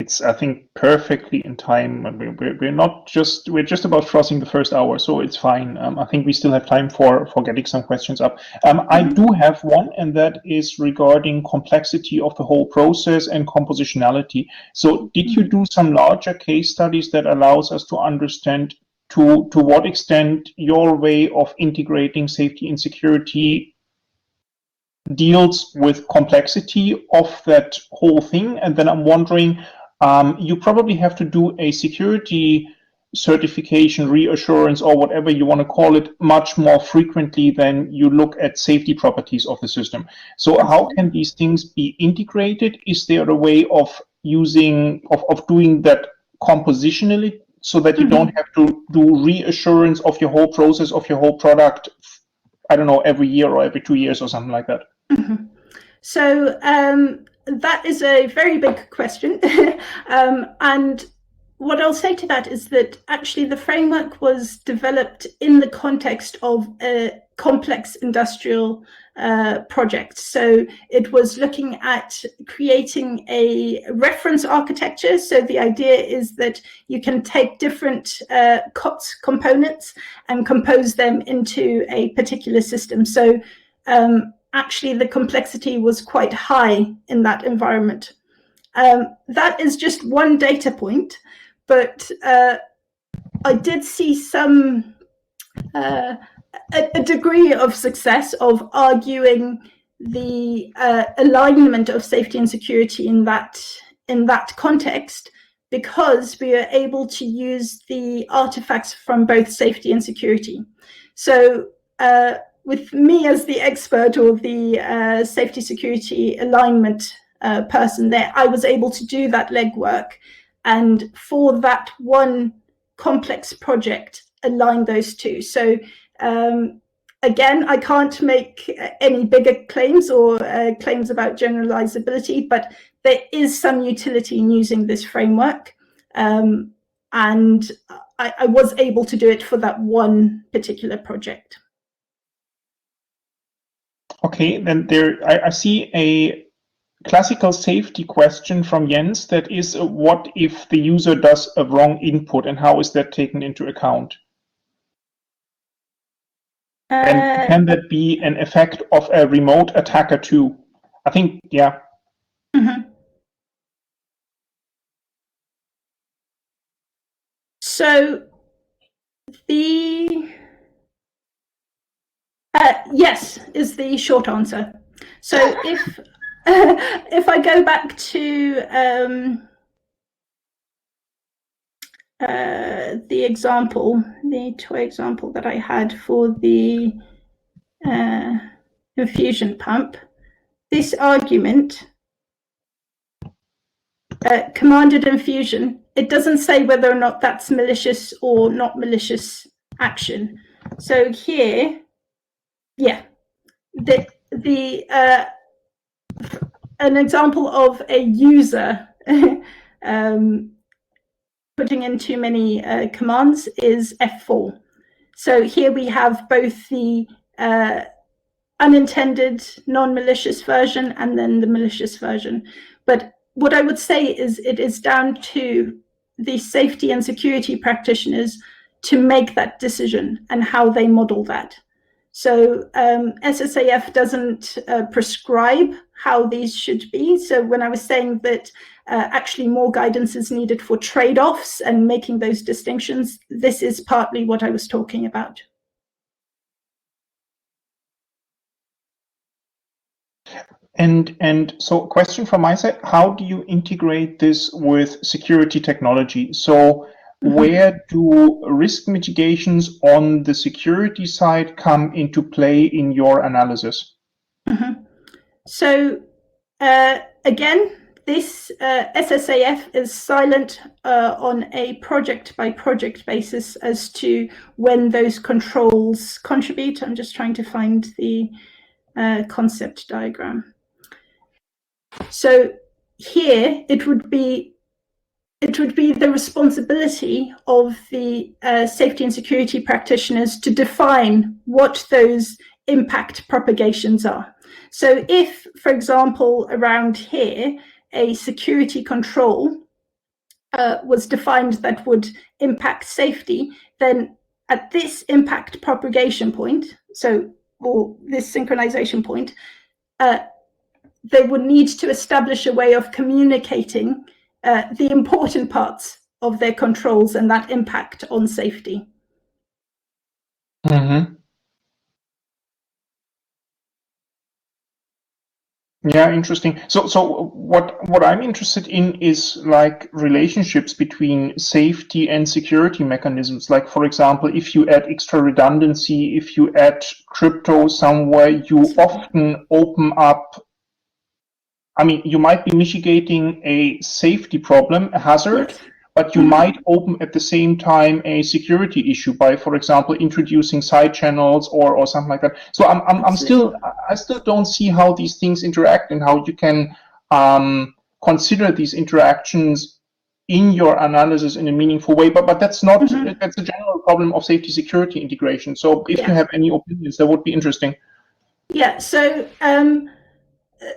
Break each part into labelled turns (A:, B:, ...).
A: it's, I think, perfectly in time. We're just about crossing the first hour, so it's fine. I think we still have time for getting some questions up. I do have one, and that is regarding complexity of the whole process and compositionality. So did you do some larger case studies that allows us to understand to what extent your way of integrating safety and security deals with complexity of that whole thing? And then I'm wondering, you probably have to do a security certification, reassurance, or whatever you want to call it, much more frequently than you look at safety properties of the system. So how can these things be integrated? Is there a way of doing that compositionally so that you don't have to do reassurance of your whole process, of your whole product, I don't know, every year or every 2 years or something like that?
B: So that is a very big question. And what I'll say to that is that actually the framework was developed in the context of a complex industrial project. So it was looking at creating a reference architecture. So the idea is that you can take different COTS components and compose them into a particular system. So actually the complexity was quite high in that environment. That is just one data point, but I did see some a degree of success of arguing the alignment of safety and security in that context, because we are able to use the artifacts from both safety and security. So with me as the expert or the safety security alignment person there, I was able to do that legwork, and for that one complex project, align those two. So again, I can't make any bigger claims or claims about generalizability, but there is some utility in using this framework. And I was able to do it for that one particular project.
A: Okay, then I see a classical safety question from Jens that is, what if the user does a wrong input, and how is that taken into account? And can that be an effect of a remote attacker too? I think, yeah.
B: So the yes is the short answer. So if I go back to the example, the toy example that I had for the infusion pump, this argument, commanded infusion, it doesn't say whether or not that's malicious or not malicious action. So here, yeah, an example of a user putting in too many commands is F4. So here we have both the unintended non-malicious version and then the malicious version. But what I would say is it is down to the safety and security practitioners to make that decision and how they model that. So SSAF doesn't prescribe how these should be. So when I was saying that actually more guidance is needed for trade-offs and making those distinctions, this is partly what I was talking about.
A: And so question from my side, how do you integrate this with security technology? So where do risk mitigations on the security side come into play in your analysis?
B: So again, this SSAF is silent on a project by project basis as to when those controls contribute. I'm just trying to find the concept diagram. So here it would be the responsibility of the safety and security practitioners to define what those impact propagations are. So if, for example, around here, a security control was defined that would impact safety, then at this impact propagation point, or this synchronization point, they would need to establish a way of communicating the important parts of their controls and that impact on safety.
A: Mm-hmm. Yeah, interesting. So what I'm interested in is like relationships between safety and security mechanisms. Like, for example, if you add extra redundancy, if you add crypto somewhere, you often open up. I mean, you might be mitigating a safety problem, a hazard,
B: Yes.
A: but you might open at the same time a security issue by, for example, introducing side channels or something like that. So I still don't see how these things interact and how you can consider these interactions in your analysis in a meaningful way. But that's not that's a general problem of safety security integration. So if you have any opinions, that would be interesting.
B: Yeah. So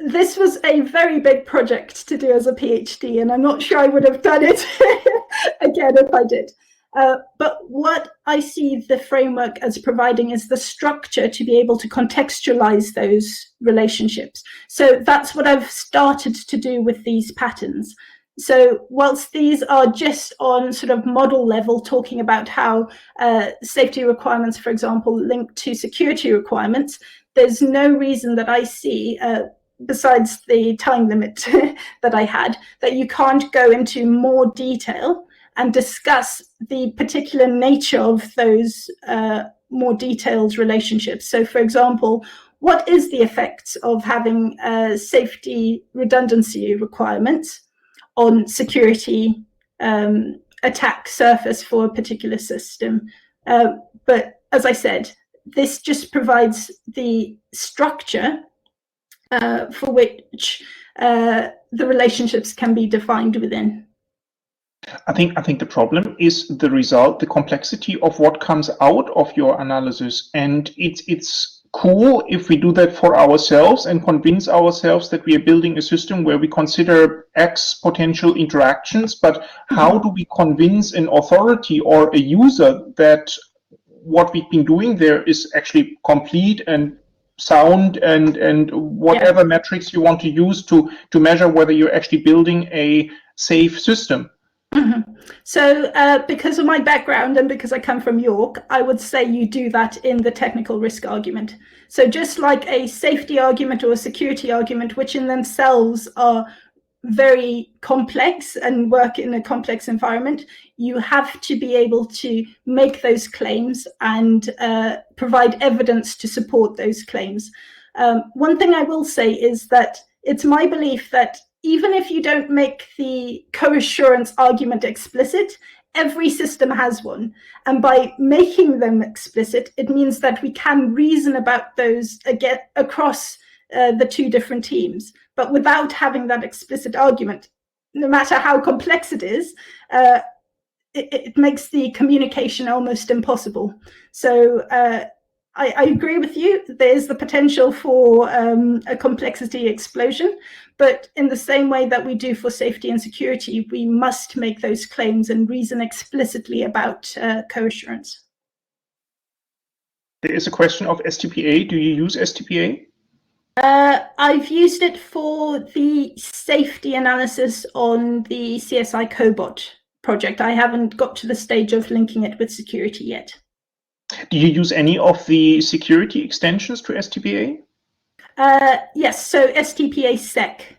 B: this was a very big project to do as a PhD, and I'm not sure I would have done it again if I did. But what I see the framework as providing is the structure to be able to contextualize those relationships. So that's what I've started to do with these patterns. So whilst these are just on sort of model level, talking about how safety requirements, for example, link to security requirements, there's no reason that I see besides the time limit that I had, that you can't go into more detail and discuss the particular nature of those more detailed relationships. So, for example, what is the effects of having safety redundancy requirements on security attack surface for a particular system? But as I said, this just provides the structure for which the relationships can be defined within.
A: I think the problem is the result, the complexity of what comes out of your analysis, and it's cool if we do that for ourselves and convince ourselves that we are building a system where we consider X potential interactions, but how do we convince an authority or a user that what we've been doing there is actually complete and sound and whatever metrics you want to use to measure whether you're actually building a safe system?
B: So because of my background and because I come from York, I would say you do that in the technical risk argument. So just like a safety argument or a security argument, which in themselves are very complex and work in a complex environment, you have to be able to make those claims and provide evidence to support those claims. One thing I will say is that it's my belief that even if you don't make the coassurance argument explicit, every system has one. And by making them explicit, it means that we can reason about those again across the two different teams. But without having that explicit argument, no matter how complex it is, it makes the communication almost impossible. So I agree with you. There is the potential for a complexity explosion, but in the same way that we do for safety and security, we must make those claims and reason explicitly about coassurance.
A: There is a question of STPA. Do you use STPA?
B: I've used it for the safety analysis on the CSI Cobot project. I haven't got to the stage of linking it with security yet.
A: Do you use any of the security extensions to STPA?
B: Yes, so STPA SEC,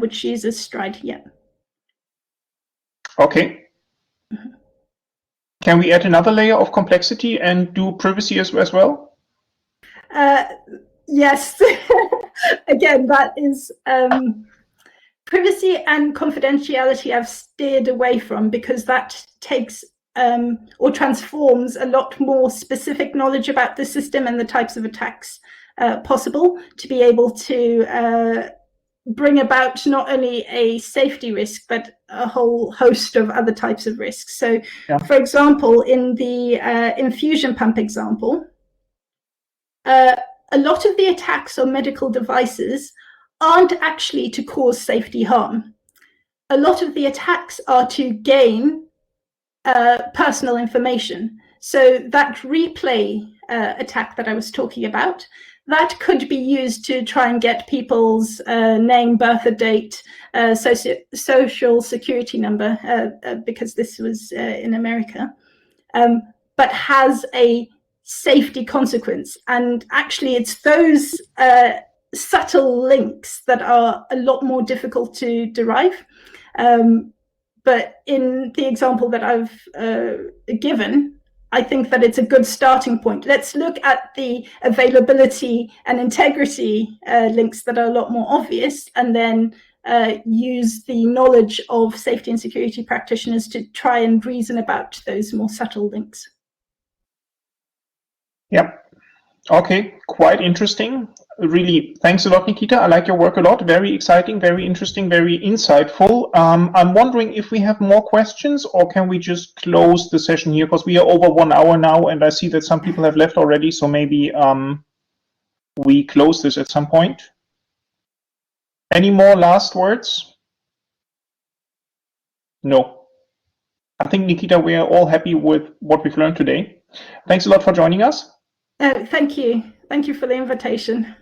B: which uses Stride,
A: Okay. Can we add another layer of complexity and do privacy as well?
B: Yes. Again, that is privacy and confidentiality I've steered away from because that takes or transforms a lot more specific knowledge about the system and the types of attacks possible to be able to bring about not only a safety risk, but a whole host of other types of risks. So, for example, in the infusion pump example, a lot of the attacks on medical devices aren't actually to cause safety harm. a lot of the attacks are to gain personal information. So that replay attack that I was talking about, that could be used to try and get people's name, birth date, social security number, because this was in America, but has a safety consequence. And actually, it's those subtle links that are a lot more difficult to derive. But in the example that I've given, I think that it's a good starting point. Let's look at the availability and integrity links that are a lot more obvious, and then use the knowledge of safety and security practitioners to try and reason about those more subtle links.
A: Yeah. Okay, quite interesting. Really, thanks a lot, Nikita. I like your work a lot. Very exciting, very interesting, very insightful. I'm wondering if we have more questions, or can we just close the session here, because we are over 1 hour now, and I see that some people have left already. So maybe we close this at some point. Any more last words? No. I think, Nikita, we are all happy with what we've learned today. Thanks a lot for joining us.
B: Thank you. Thank you for the invitation.